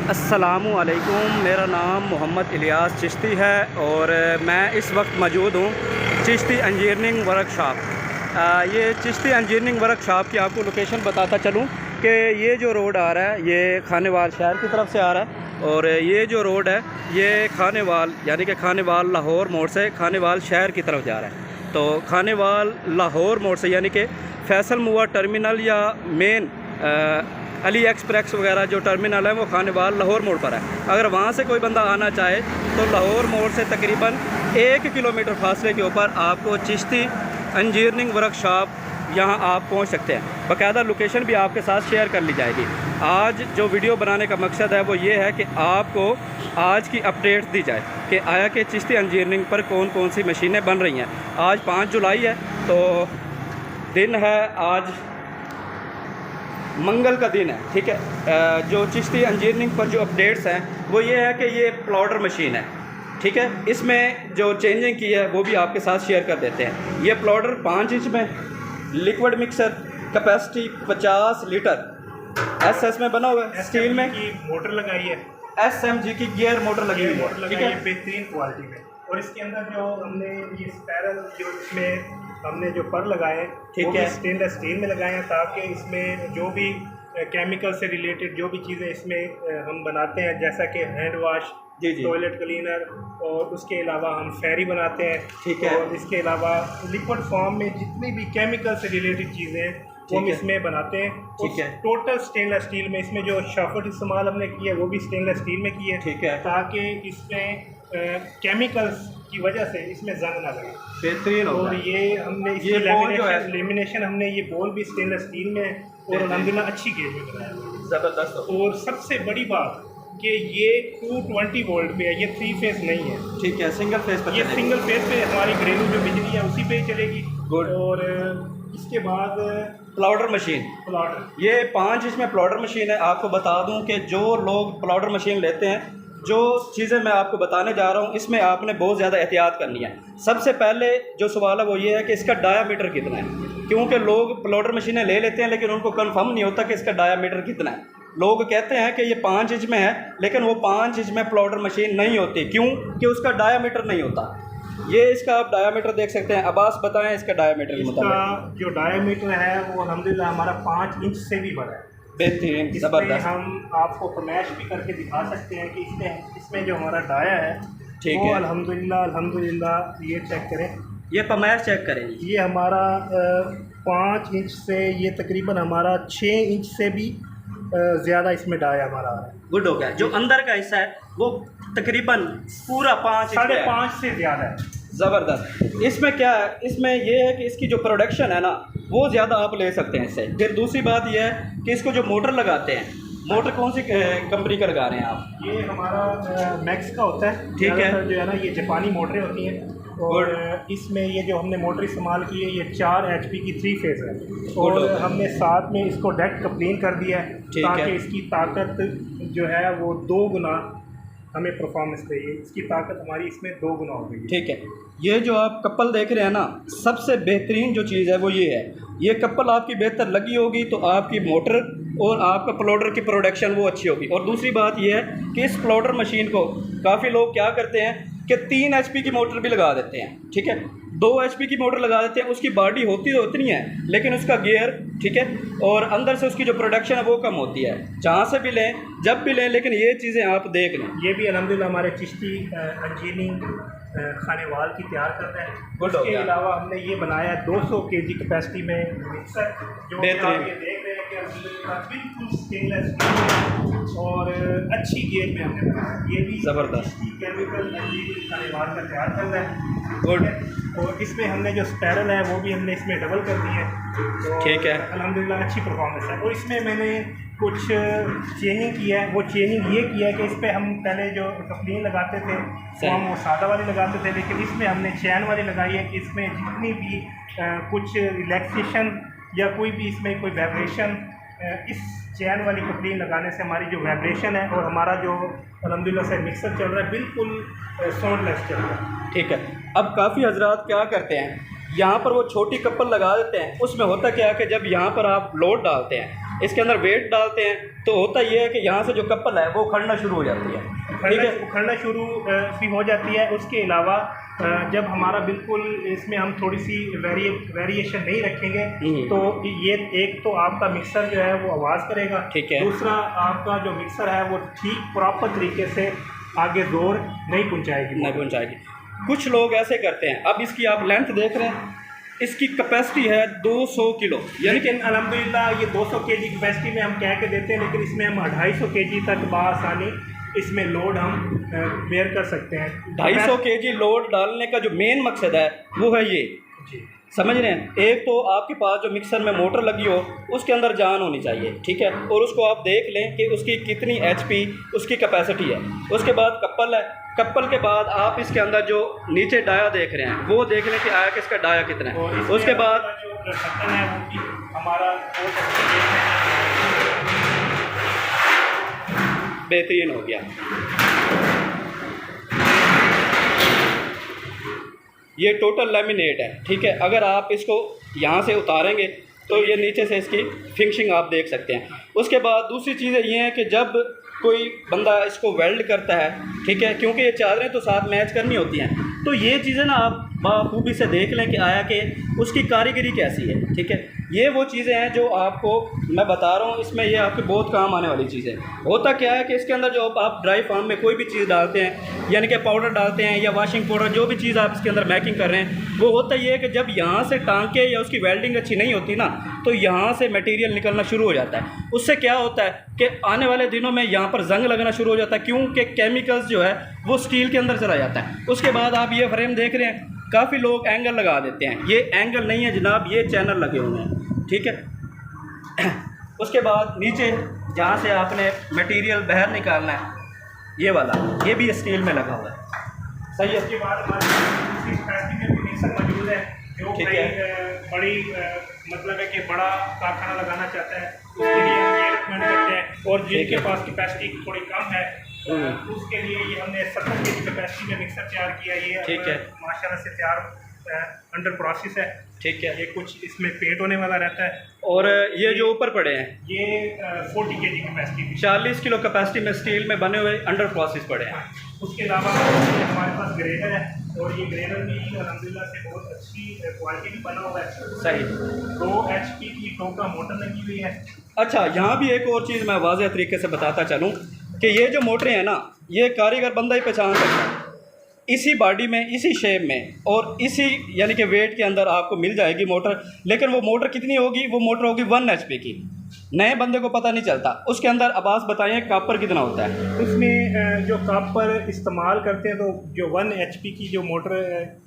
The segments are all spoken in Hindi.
अस्सलामु अलैकुम। मेरा नाम मोहम्मद इलियास चिश्ती है और मैं इस वक्त मौजूद हूँ चिश्ती इंजीनियरिंग वर्कशॉप। ये चिश्ती इंजीनियरिंग वर्कशॉप की आपको लोकेशन बताता चलूँ कि ये जो रोड आ रहा है ये खानेवाल शहर की तरफ से आ रहा है और ये जो रोड है ये खानेवाल यानी कि खानेवाल लाहौर मोड़ से खानेवाल शहर की तरफ जा रहा है। तो खानेवाल लाहौर मोड़ से यानी कि फैसल मुआ टर्मिनल या मेन अली एक्सप्रेस वगैरह जो टर्मिनल है वो खानेवाल लाहौर मोड़ पर है। अगर वहाँ से कोई बंदा आना चाहे तो लाहौर मोड़ से तकरीबन 1 किलोमीटर फासले के ऊपर आपको चिश्ती इंजीनियरिंग वर्कशॉप यहाँ आप पहुँच सकते हैं। बाकायदा लोकेशन भी आपके साथ शेयर कर ली जाएगी। आज जो वीडियो बनाने का मकसद है वो ये है कि आपको आज की अपडेट दी जाए कि आया कि चिश्ती इंजीनियरिंग पर कौन कौन सी मशीनें बन रही हैं। आज 5 जुलाई है तो दिन है, आज मंगल का दिन है, ठीक है। जो चिश्ती इंजीनियरिंग पर जो अपडेट्स हैं वो ये है कि ये प्लॉटर मशीन है, ठीक है। इसमें जो चेंजिंग की है वो भी आपके साथ शेयर कर देते हैं। ये प्लॉटर 5 इंच में liquid mixer capacity 50 litre SS में बना हुआ है, स्टील में की मोटर लगाई है, एसएमजी की गियर मोटर लगी हुई है, ठीक है, बेहतरीन क्वालिटी में। और इसके अंदर जो हमने ये स्पैरल जो इसमें हमने जो पर लगाए हैं ठीक है, स्टेनलेस स्टील में लगाए हैं ताकि इसमें जो भी केमिकल से रिलेटेड जो भी चीज़ें इसमें हम बनाते हैं जैसा कि हैंड वाश, टॉयलेट क्लीनर और उसके अलावा हम फेरी बनाते हैं, ठीक है। और इसके अलावा लिक्विड फॉर्म में जितनी भी केमिकल से रिलेटेड चीज़ें हैं वो हम इसमें बनाते हैं, ठीक है। टोटल स्टेनलेस स्टील में। इसमें जो शाफट इस्तेमाल हमने किया है वो भी स्टेनलेस स्टील में की है, ठीक है, ताकि इसमें केमिकल्स की वजह से इसमें जंग ना लगे, बेहतरीन। और ये हमने ये लेमिनेशन हमने ये बॉल भी स्टेनलेस स्टील में और अल्हम्दुलिल्लाह अच्छी गेज में बनाया, ज़बरदस्त। और सबसे बड़ी बात कि ये 220 वोल्ट पे है, ये 3 फेज नहीं है, ठीक है, सिंगल फेज पर ये सिंगल फेज पे हमारी घरेलू जो बिजली है उसी पे ही चलेगी। गुड। और इसके बाद प्लॉटर मशीन, प्लॉटर, ये 5 इंच में प्लॉटर मशीन है। आपको बता दूं कि जो लोग प्लॉटर मशीन लेते हैं, जो चीज़ें मैं आपको बताने जा रहा हूँ इसमें आपने बहुत ज़्यादा एहतियात करनी है। सबसे पहले जो सवाल है वो ये है कि इसका डायामीटर कितना है, क्योंकि लोग प्लॉटर मशीनें ले लेते हैं लेकिन उनको कंफर्म नहीं होता कि इसका डायामीटर कितना है। लोग कहते हैं कि ये 5 इंच में है लेकिन वो 5 इंच में प्लॉटर मशीन नहीं होती, क्यों कि उसका डायामीटर नहीं होता। ये इसका आप डायामीटर देख सकते हैं। अब्बास बताएं इसका डायामीटर। इसका जो डायामीटर है वो अल्हम्दुलिल्लाह हमारा 5 इंच से भी बड़ा है, बेहतरीन, ज़बरदस्त। हम आपको फरमाइश भी करके दिखा सकते हैं कि इसमें जो हमारा डाया है ठीक वो है, अल्हम्दुलिल्लाह ये चेक करें, ये पमायर चेक करें। ये हमारा 5 इंच से ये तकरीबन हमारा 6 इंच से भी ज़्यादा इसमें डाया हमारा आ रहा है। गुड हो गया। जो अंदर का हिस्सा है वो तकरीबन पूरा 5.5 से ज़्यादा है। ज़बरदस्त। इसमें क्या है, इसमें ये है कि इसकी जो प्रोडक्शन है ना वो ज़्यादा आप ले सकते हैं इससे। फिर दूसरी बात ये है कि इसको जो मोटर लगाते हैं, मोटर कौन सी कंपनी का लगा रहे हैं आप? ये हमारा मैक्स का होता है, ठीक है, जो है ना ये जापानी मोटरें होती हैं, और इसमें ये जो हमने मोटर इस्तेमाल की है ये 4 HP की 3 फेज़ है, और हमने साथ में इसको डायरेक्ट कप्लिंग कर दिया है ताकि इसकी ताकत जो है वो 2 गुना हमें परफॉर्मेंस चाहिए, इसकी ताकत हमारी इसमें 2 गुना हो गई, ठीक है। ये जो आप कपल देख रहे हैं ना, सबसे बेहतरीन जो चीज़ है वो ये है, ये कपल आपकी बेहतर लगी होगी तो आपकी मोटर और आपका प्लॉटर की प्रोडक्शन वो अच्छी होगी। और दूसरी बात ये है कि इस प्लॉटर मशीन को काफ़ी लोग क्या करते हैं कि 3 HP की मोटर भी लगा देते हैं, ठीक है, 2 HP की मोटर लगा देते हैं। उसकी बॉडी होती तो उतनी है लेकिन उसका गियर, ठीक है, और अंदर से उसकी जो प्रोडक्शन है वो कम होती है। जहाँ से भी लें, जब भी लें, लेकिन ये चीज़ें आप देख लें। ये भी अल्हम्दुलिल्लाह हमारे चिश्ती इंजीनियरिंग खानेवाल की तैयार करता है। इसके अलावा हमने ये बनाया 200 kg कैपेसिटी में मिक्सर, जो आप ये देख रहे हैं कि बिल्कुल स्टेनलेस और अच्छी गेज में हमने बनाया। ये भी ज़बरदस्त केमिकल इंजीनियरिंग खानेवाल का तैयार करता है। गुड। और इसमें हमने जो स्पैरल है वो भी हमने इसमें डबल कर दी है, तो ठीक है, अल्हम्दुलिल्लाह अच्छी परफॉर्मेंस है। और इसमें मैंने कुछ चेंजिंग किया है। वो चेंजिंग ये किया है कि इस पर हम पहले जो कप्लिंग लगाते थे तो हम वो सादा वाली लगाते थे, लेकिन इसमें हमने चैन वाली लगाई है कि इसमें जितनी भी कुछ रिलैक्सेशन या कोई भी इसमें कोई वाइब्रेशन, इस चैन वाली कप्लिंग लगाने से हमारी जो वाइब्रेशन है और हमारा जो अल्हम्दुलिल्लाह से मिक्सर चल रहा है बिल्कुल साउंडलेस चल रहा है, ठीक है। अब काफ़ी हजरात क्या करते हैं, यहाँ पर वो छोटी कपल लगा देते हैं। उसमें होता क्या है कि जब यहाँ पर आप लोड डालते हैं इसके अंदर वेट डालते हैं तो होता ये है कि यहाँ से जो कपल है वो उखड़ना शुरू हो जाती है, ठीक है, उखड़ना शुरू भी हो जाती है। उसके अलावा जब हमारा बिल्कुल इसमें हम थोड़ी सी वेरिएशन नहीं रखेंगे तो ये एक तो आपका मिक्सर जो है वो आवाज़ करेगा, ठीक है, दूसरा आपका जो मिक्सर है वो ठीक प्रॉपर तरीके से आगे जोर नहीं पहुंचाएगी। कुछ लोग ऐसे करते हैं, अब इसकी आप लेंथ देख रहे हैं, इसकी कैपेसिटी है 200 किलो, यानी कि अल्हम्दुलिल्लाह ये 200 केजी कैपेसिटी में हम कह के देते हैं, लेकिन इसमें हम 250 केजी तक बासानी इसमें लोड हम बेयर कर सकते हैं। 250 केजी लोड डालने का जो मेन मकसद है वो है ये, समझ रहे हैं, एक तो आपके पास जो मिक्सर में मोटर लगी हो उसके अंदर जान होनी चाहिए, ठीक है, और उसको आप देख लें कि उसकी कितनी HP उसकी कैपेसिटी है। उसके बाद कपल है, कपल के बाद आप इसके अंदर जो नीचे डाया देख रहे हैं वो देख लें कि आया कि इसका डाया कितना है। उसके बाद जो ढक्कन है वो भी हमारा बेहतरीन हो गया। ये टोटल लेमिनेट है, ठीक है, अगर आप इसको यहाँ से उतारेंगे तो ये नीचे से इसकी फिनिशिंग आप देख सकते हैं। उसके बाद दूसरी चीज़ें ये हैं कि जब कोई बंदा इसको वेल्ड करता है, ठीक है, क्योंकि ये चादरें तो साथ मैच करनी होती हैं, तो ये चीज़ें ना आप बाखूबी से देख लें कि आया कि उसकी कारीगरी कैसी है, ठीक है। ये वो चीज़ें हैं जो आपको मैं बता रहा हूँ, इसमें ये आपके बहुत काम आने वाली चीज़ है। होता क्या है कि इसके अंदर जो आप ड्राई फार्म में कोई भी चीज़ डालते हैं, यानी कि पाउडर डालते हैं या वॉशिंग पाउडर, जो भी चीज़ आप इसके अंदर मैकिंग कर रहे हैं, वो होता ये है कि जब यहाँ से टांके या उसकी वेल्डिंग अच्छी नहीं होती ना, तो यहाँ से मटेरियल निकलना शुरू हो जाता है। उससे क्या होता है कि आने वाले दिनों में यहाँ पर जंग लगना शुरू हो जाता है, क्योंकि केमिकल्स जो है वो स्टील के अंदर चला जाता है। उसके बाद आप ये फ्रेम देख रहे हैं, काफ़ी लोग एंगल लगा देते हैं, ये एंगल नहीं है जनाब, ये चैनल लगे हुए हैं, ठीक है। उसके बाद नीचे जहाँ से आपने मटेरियल बाहर निकालना है, ये वाला, ये भी स्टील में लगा हुआ है, सही है। उसके बाद हमारे में भी मिक्सर मौजूद है, जो बड़ी मतलब है कि बड़ा कारखाना लगाना चाहता है उसके लिए हम ये रिकमेंड करते हैं, और जिनके पास कैपेसिटी थोड़ी कम है उसके लिए ये हमने 70 केजी कैपेसिटी में मिक्सर तैयार किया। ये ठीक है, माशाल्लाह से तैयार अंडर प्रोसेस है, ठीक है। ये कुछ इसमें पेंट होने वाला रहता है। और ये जो ऊपर पड़े हैं ये 40 केजी कैपेसिटी, 40 किलो कैपेसिटी में स्टील में बने हुए अंडर प्रोसेस पड़े हैं। उसके अलावा हमारे पास ग्रेडर है, और ये ग्रेडर भी अल्हम्दुलिल्लाह से बहुत अच्छी क्वालिटी भी बना हुआ है, सही। 2 HP की टोका मोटर लगी हुई है। अच्छा, यहाँ भी एक और चीज़ मैं वाज़ेह तरीके से बताता चलूँ कि ये जो मोटरें हैं ना, ये कारीगर बंदा ही पहचान सकता है, इसी बॉडी में, इसी शेप में और इसी यानी कि वेट के अंदर आपको मिल जाएगी मोटर। लेकिन वो मोटर कितनी होगी? वो मोटर होगी 1 HP की, नए बंदे को पता नहीं चलता। उसके अंदर अब्बास बताइए कॉपर कितना होता है? उसमें जो कॉपर इस्तेमाल करते हैं, तो जो 1 HP की जो मोटर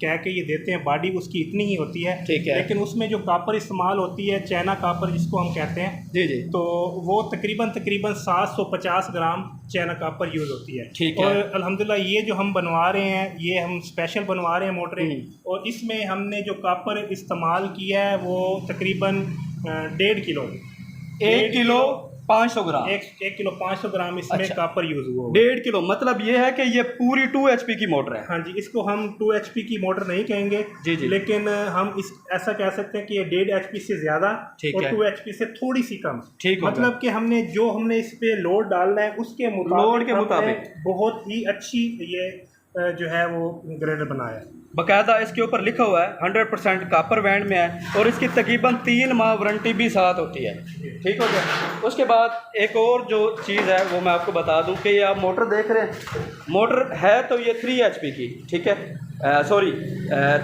कह के ये देते हैं, बॉडी उसकी इतनी ही होती है, ठीक है। लेकिन उसमें जो कॉपर इस्तेमाल होती है, चाइना कॉपर जिसको हम कहते हैं, जी जी, तो वो तकरीबन 750 ग्राम चाइना कॉपर यूज़ होती है, ठीक है। और अल्हम्दुलिल्लाह ये जो हम बनवा रहे हैं, ये हम स्पेशल बनवा रहे हैं मोटरें, और इसमें हमने जो कॉपर इस्तेमाल किया है वो तकरीबन 1.5 किलो, 1 किलो 500 ग्राम, 1 किलो 500 ग्राम इसमें अच्छा, कॉपर यूज़ हुआ। 1.5 किलो मतलब ये है कि ये पूरी 2 HP की मोटर है। हाँ जी, इसको हम 2 HP की मोटर नहीं कहेंगे जी जी, लेकिन हम इस ऐसा कह सकते हैं कि ये 1.5 HP से ज़्यादा और 2 HP से थोड़ी सी कम, ठीक, मतलब कि हमने इस पे लोड डालना है उसके मुताबिक बहुत ही अच्छी ये जो है वो ग्रेडर बनाया है। बाकायदा इसके ऊपर लिखा हुआ है 100% कॉपर बैंड में है, और इसकी तकरीबन 3 माह वारंटी भी साथ होती है, ठीक हो गया। उसके बाद एक और जो चीज़ है वो मैं आपको बता दूं कि ये आप मोटर देख रहे हैं, मोटर है तो ये 3 HP की, ठीक है, सॉरी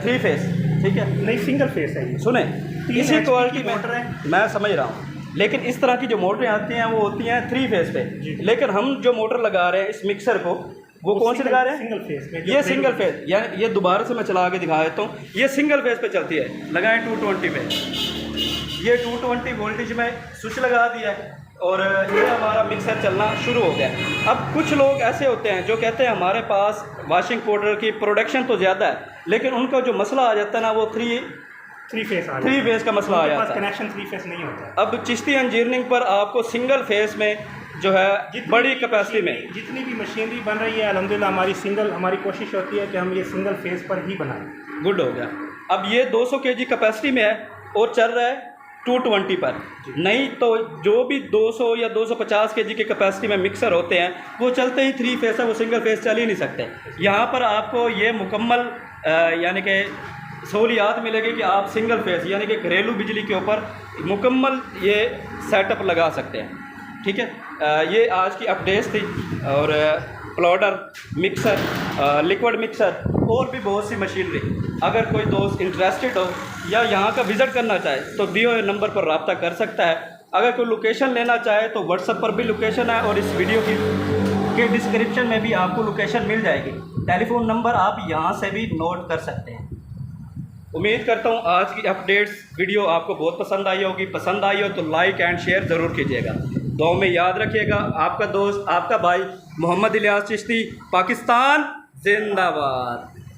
3 फेस, ठीक है, नहीं सिंगल फेस है ये, सुने, इसी क्वालिटी मोटर है, मैं समझ रहा हूँ, लेकिन इस तरह की जो मोटरें आती हैं वो होती हैं 3 फेस पे, लेकिन हम जो मोटर लगा रहे हैं इस मिक्सर को, वो कौन सी लगा रहे हैं? सिंगल फेस में। ये सिंगल फेस, यानी ये दोबारा से मैं चला के दिखा देता हूँ, ये सिंगल फेस पे चलती है, लगाएं 220 पे, ये 220 वोल्टेज में स्विच लगा दिया है और ये हमारा मिक्सर चलना शुरू हो गया। अब कुछ लोग ऐसे होते हैं जो कहते हैं हमारे पास वॉशिंग पाउडर की प्रोडक्शन तो ज़्यादा है, लेकिन उनका जो मसला आ जाता है ना वो 3 फेस का मसला आ जाता है, कनेक्शन 3 फेस नहीं होता। अब चिश्ती इंजीनियरिंग पर आपको सिंगल फेस में जो है बड़ी कैपेसिटी में जितनी भी मशीनरी बन रही है अल्हम्दुलिल्लाह हमारी कोशिश होती है कि हम ये सिंगल फेस पर ही बनाएं। गुड हो गया। अब ये 200 kg कैपेसिटी में है और चल रहा है 220 पर। नहीं तो जो भी 200 या 250 केजी की कैपेसिटी में मिक्सर होते हैं वो चलते ही 3 फेस है, वो सिंगल फेस चल ही नहीं सकते। यहाँ पर आपको ये मुकम्मल यानी कि सहूलियात मिलेगी कि आप सिंगल फेस यानी कि घरेलू बिजली के ऊपर मुकम्मल ये सेटअप लगा सकते हैं। ठीक है, ये आज की अपडेट्स थी। और प्लॉडर, मिक्सर, लिक्विड मिक्सर और भी बहुत सी मशीनरी, अगर कोई दोस्त इंटरेस्टेड हो या यहाँ का विज़िट करना चाहे तो दिए हुए नंबर पर रब्ता कर सकता है। अगर कोई लोकेशन लेना चाहे तो व्हाट्सएप पर भी लोकेशन है और इस वीडियो के डिस्क्रिप्शन में भी आपको लोकेशन मिल जाएगी। टेलीफोन नंबर आप यहाँ से भी नोट कर सकते हैं। उम्मीद करता हूँ आज की अपडेट्स वीडियो आपको बहुत पसंद आई होगी। पसंद आई हो तो लाइक एंड शेयर ज़रूर कीजिएगा। दुआ में याद रखिएगा। आपका दोस्त, आपका भाई मोहम्मद इलियास चिश्ती, पाकिस्तान जिंदाबाद।